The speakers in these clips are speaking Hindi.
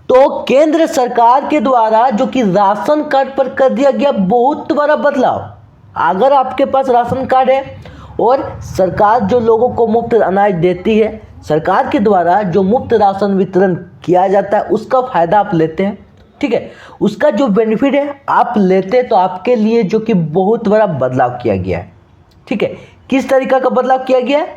तो केंद्र सरकार के द्वारा जो कि राशन कार्ड पर कर दिया गया बहुत बड़ा बदलाव। अगर आपके पास राशन कार्ड है और सरकार जो लोगों को मुफ्त अनाज देती है, सरकार के द्वारा जो मुफ्त राशन वितरण किया जाता है उसका फ़ायदा आप लेते हैं, ठीक है, उसका जो बेनिफिट है आप लेते हैं, तो आपके लिए जो कि बहुत बड़ा बदलाव किया गया है। ठीक है, किस तरीका का बदलाव किया गया है?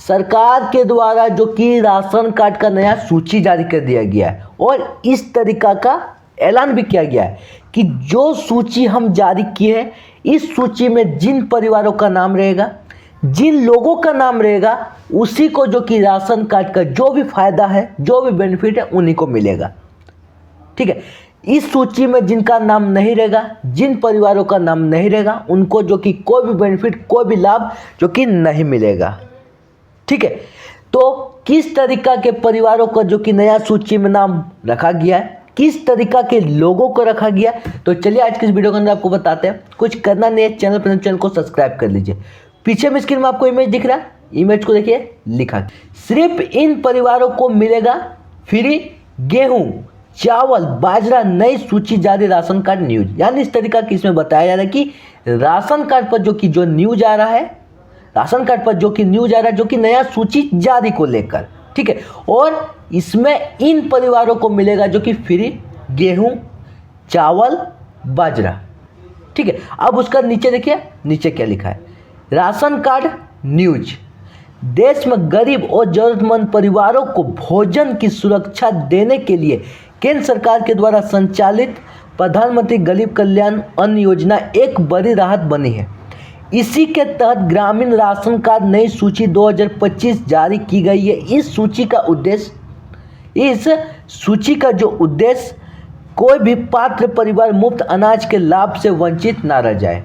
सरकार के द्वारा जो कि राशन कार्ड का नया सूची जारी कर दिया गया है और इस तरीका का ऐलान भी किया गया है कि जो सूची हम जारी किए हैं, इस सूची में जिन परिवारों का नाम रहेगा, जिन लोगों का नाम रहेगा, उसी को जो कि राशन कार्ड का जो भी फायदा है, जो भी बेनिफिट है, उन्हीं को मिलेगा। ठीक है, इस सूची में जिनका नाम नहीं रहेगा, जिन परिवारों का नाम नहीं रहेगा, उनको जो कि कोई भी बेनिफिट, कोई भी लाभ जो कि नहीं मिलेगा। ठीक है, तो किस तरीका के परिवारों का जो कि नया सूची में नाम रखा गया है, किस तरीका के लोगों को रखा गया, तो चलिए आज की इस वीडियो के अंदर आपको बताते हैं। कुछ करना नहीं है, चैनल को सब्सक्राइब कर लीजिए। पीछे में स्क्रीन में आपको इमेज दिख रहा है, इमेज को देखिए, लिखा सिर्फ इन परिवारों को मिलेगा फ्री गेहूं, चावल, बाजरा, नई सूची जारी, राशन कार्ड न्यूज। यानी इस तरीका की इसमें बताया जा रहा है कि राशन कार्ड पर जो न्यूज आ रहा है, राशन कार्ड पर जो कि न्यूज आ रहा है, जो कि नया सूची जारी को लेकर, ठीक है, और इसमें इन परिवारों को मिलेगा जो कि फ्री गेहूं, चावल, बाजरा। ठीक है, अब उसका नीचे देखिए, नीचे क्या लिखा है, राशन कार्ड न्यूज। देश में गरीब और जरूरतमंद परिवारों को भोजन की सुरक्षा देने के लिए केंद्र सरकार के द्वारा संचालित प्रधानमंत्री गरीब कल्याण अन्न योजना एक बड़ी राहत बनी है। इसी के तहत ग्रामीण राशन कार्ड नई सूची 2025 जारी की गई है। इस सूची का जो उद्देश्य कोई भी पात्र परिवार मुफ्त अनाज के लाभ से वंचित ना रह जाए।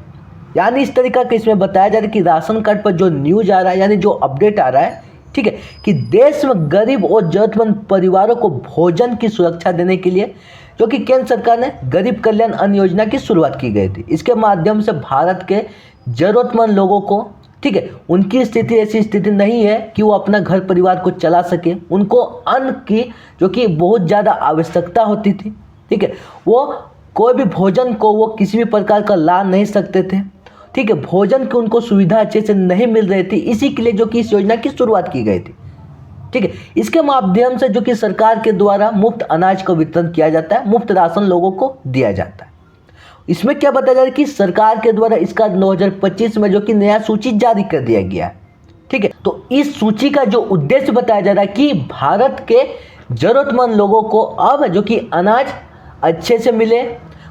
यानी इस तरीका का इसमें बताया जा रहा है कि राशन कार्ड पर जो न्यूज आ रहा है, यानी जो अपडेट आ रहा है, ठीक है, कि देश में गरीब और जरूरतमंद परिवारों को भोजन की सुरक्षा देने के लिए जो कि केंद्र सरकार ने गरीब कल्याण अन्न योजना की शुरुआत की गई थी। इसके माध्यम से भारत के जरूरतमंद लोगों को, ठीक है, उनकी स्थिति ऐसी स्थिति नहीं है कि वो अपना घर परिवार को चला सके, उनको अन्न की जो कि बहुत ज़्यादा आवश्यकता होती थी, ठीक है, वो कोई भी भोजन को वो किसी भी प्रकार का ला नहीं सकते थे, ठीक है, भोजन की उनको सुविधा अच्छे से नहीं मिल रही थी। इसी के लिए जो कि इस योजना की शुरुआत की गई थी। ठीक है, इसके माध्यम से जो कि सरकार के द्वारा मुफ्त अनाज का वितरण किया जाता है, मुफ्त राशन लोगों को दिया जाता है। इसमें क्या बताया जा रहा है कि सरकार के द्वारा इसका 2025 में जो कि नया सूची जारी कर दिया गया है। ठीक है, तो इस सूची का जो उद्देश्य बताया जा रहा है कि भारत के जरूरतमंद लोगों को अब जो कि अनाज अच्छे से मिले।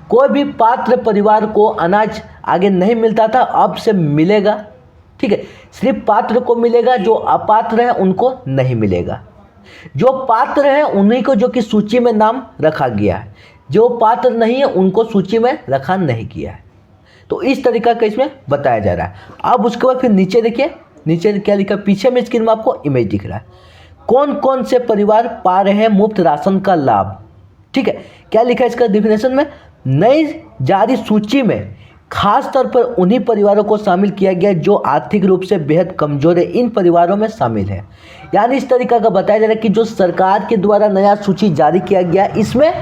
कोई भी पात्र परिवार को अनाज आगे नहीं मिलता था, अब से मिलेगा। ठीक है, सिर्फ पात्र को मिलेगा, जो अपात्र है उनको नहीं मिलेगा। जो पात्र है उन्हीं को जो कि सूची में नाम रखा गया है, जो पात्र नहीं है उनको सूची में रखा नहीं गया है। तो इस तरीका का इसमें बताया जा रहा है। अब उसके बाद फिर नीचे देखिए, नीचे क्या लिखा, पीछे में स्क्रीन में आपको इमेज दिख रहा है, कौन कौन से परिवार पा रहे हैं मुफ्त राशन का लाभ। ठीक है, क्या लिखा है इसका डिफिनेशन में, नई जारी सूची में खास तौर पर उन्हीं परिवारों को शामिल किया गया जो आर्थिक रूप से बेहद कमजोर है, इन परिवारों में शामिल है। यानी इस तरीका का बताया जा रहा है कि जो सरकार के द्वारा नया सूची जारी किया गया है, इसमें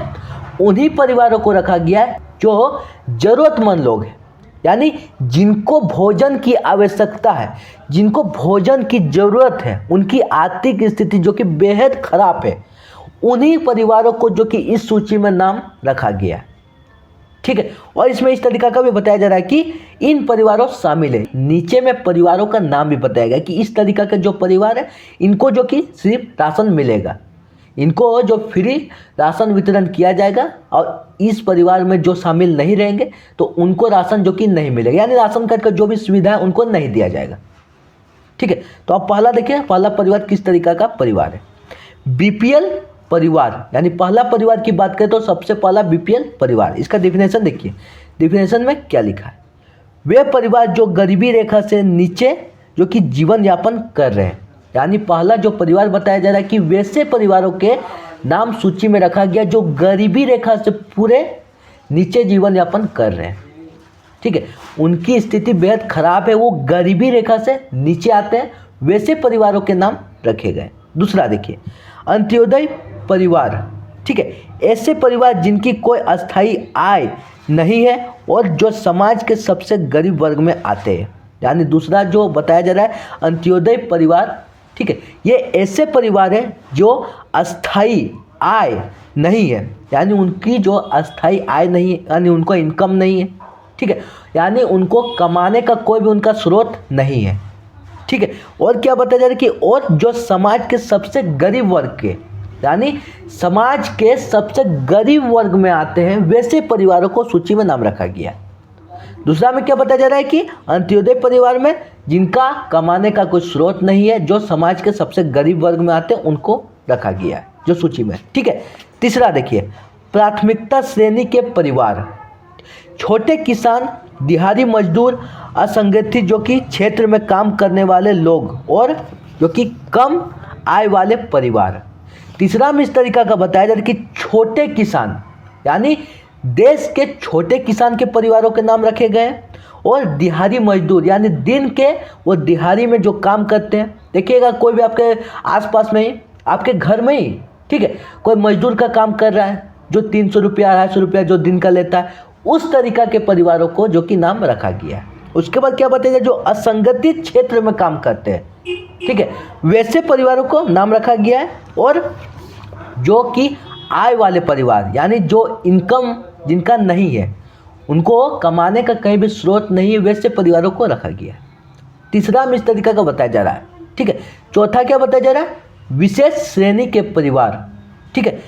उन्हीं परिवारों को रखा गया है जो जरूरतमंद लोग हैं, यानी जिनको भोजन की आवश्यकता है, जिनको भोजन की ज़रूरत है, उनकी आर्थिक स्थिति जो कि बेहद खराब है, उन्हीं परिवारों को जो कि इस सूची में नाम रखा गया है। ठीक है, और इसमें इस तरीका का भी बताया जा रहा है कि इन परिवारों शामिल है। नीचे में परिवारों का नाम भी बताया गया कि इस तरीका का जो परिवार है, इनको जो कि सिर्फ राशन मिलेगा, इनको जो फ्री राशन वितरण किया जाएगा, और इस परिवार में जो शामिल नहीं रहेंगे तो उनको राशन जो कि नहीं मिलेगा, यानी राशन कार्ड का जो भी सुविधा है उनको नहीं दिया जाएगा। ठीक है, तो आप पहला देखिए, पहला परिवार किस तरीका का परिवार है, बीपीएल परिवार। यानी पहला परिवार की बात करें तो सबसे पहला बीपीएल परिवार। इसका डिफिनेशन देखिए, डिफिनेशन में क्या लिखा है, वे परिवार जो गरीबी रेखा से नीचे जो कि जीवन यापन कर रहे हैं। यानी पहला जो परिवार बताया जा रहा है कि वैसे परिवारों के नाम सूची में रखा गया जो गरीबी रेखा से पूरे नीचे जीवन यापन कर रहे हैं। ठीक है, उनकी स्थिति बेहद खराब है, वो गरीबी रेखा से नीचे आते हैं, वैसे परिवारों के नाम रखे गए। दूसरा देखिए, अंत्योदय परिवार। ठीक है, ऐसे परिवार जिनकी कोई अस्थायी आय नहीं है और जो समाज के सबसे गरीब वर्ग में आते हैं। यानी दूसरा जो बताया जा रहा है अंत्योदय परिवार, ठीक है, ये ऐसे परिवार है जो अस्थायी आय नहीं है, यानी उनकी जो अस्थायी आय नहीं है, यानी उनको इनकम नहीं है, ठीक है, यानी उनको कमाने का कोई भी उनका स्रोत नहीं है, ठीक है। और क्या बताया जा रहा है कि और जो समाज के सबसे गरीब वर्ग के, यानी समाज के सबसे गरीब वर्ग में आते हैं, वैसे परिवारों को सूची में नाम रखा गया। दूसरा में क्या बताया जा रहा है कि अंत्योदय परिवार में जिनका कमाने का कोई स्रोत नहीं है, जो समाज के सबसे गरीब वर्ग में आते हैं, उनको रखा गया है जो सूची में, ठीक है। तीसरा देखिए, प्राथमिकता श्रेणी के परिवार, छोटे किसान, दिहाड़ी मजदूर, असंगठित जो कि क्षेत्र में काम करने वाले लोग और जो कि कम आय वाले परिवार। तीसरा में इस तरीका का बताया जा रहा है कि छोटे किसान, यानी देश के छोटे किसान के परिवारों के नाम रखे गए, और दिहाड़ी मजदूर यानी दिन के वो दिहाड़ी में जो काम करते हैं। देखिएगा कोई भी आपके आसपास में ही, आपके घर में ही, ठीक है, कोई मजदूर का काम कर रहा है जो 300 रुपया 250 रुपया जो दिन का लेता है, उस तरीका के परिवारों को जो कि नाम रखा गया है। उसके बाद क्या बताया, जो असंगठित क्षेत्र में काम करते हैं, ठीक है, वैसे परिवारों को नाम रखा गया है। और जो कि आय वाले परिवार, यानी जो इनकम जिनका नहीं है, उनको कमाने का कहीं भी स्रोत नहीं है, वैसे परिवारों को रखा गया है। तीसरा में इस तरीका का बताया जा रहा है, ठीक है। चौथा क्या बताया जा रहा है, विशेष श्रेणी के परिवार, ठीक है।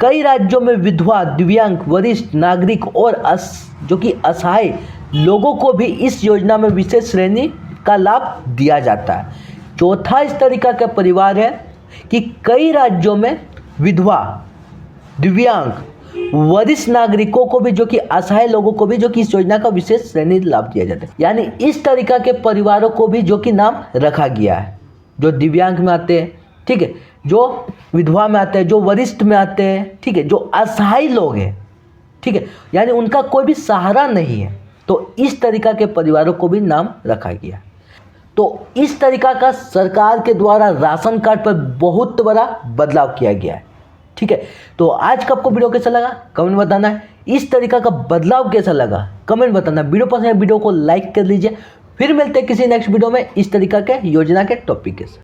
कई राज्यों में विधवा, दिव्यांग, वरिष्ठ नागरिक और जो कि असहाय लोगों को भी इस योजना में विशेष श्रेणी का लाभ दिया जाता है। चौथा इस तरीका का परिवार है कि कई राज्यों में विधवा, दिव्यांग, वरिष्ठ नागरिकों को भी जो कि असहाय लोगों को भी जो कि इस योजना का विशेष श्रेणी लाभ दिया जाता है। यानी इस तरीका के परिवारों को भी जो कि नाम रखा गया है, जो दिव्यांग में आते हैं, ठीक है, जो विधवा में आते हैं, जो वरिष्ठ में आते हैं, ठीक है, जो असहाय लोग हैं, ठीक है, यानी उनका कोई भी सहारा नहीं है, तो इस तरीका के परिवारों को भी नाम रखा गया। तो इस तरीका का सरकार के द्वारा राशन कार्ड पर बहुत बड़ा बदलाव किया गया है, ठीक है। तो आज का आपको वीडियो कैसा लगा कमेंट बताना है। इस तरीका का बदलाव कैसा लगा कमेंट बताना। वीडियो पसंद है वीडियो को लाइक कर लीजिए। फिर मिलते हैं किसी नेक्स्ट वीडियो में इस तरीका के योजना के टॉपिक के साथ।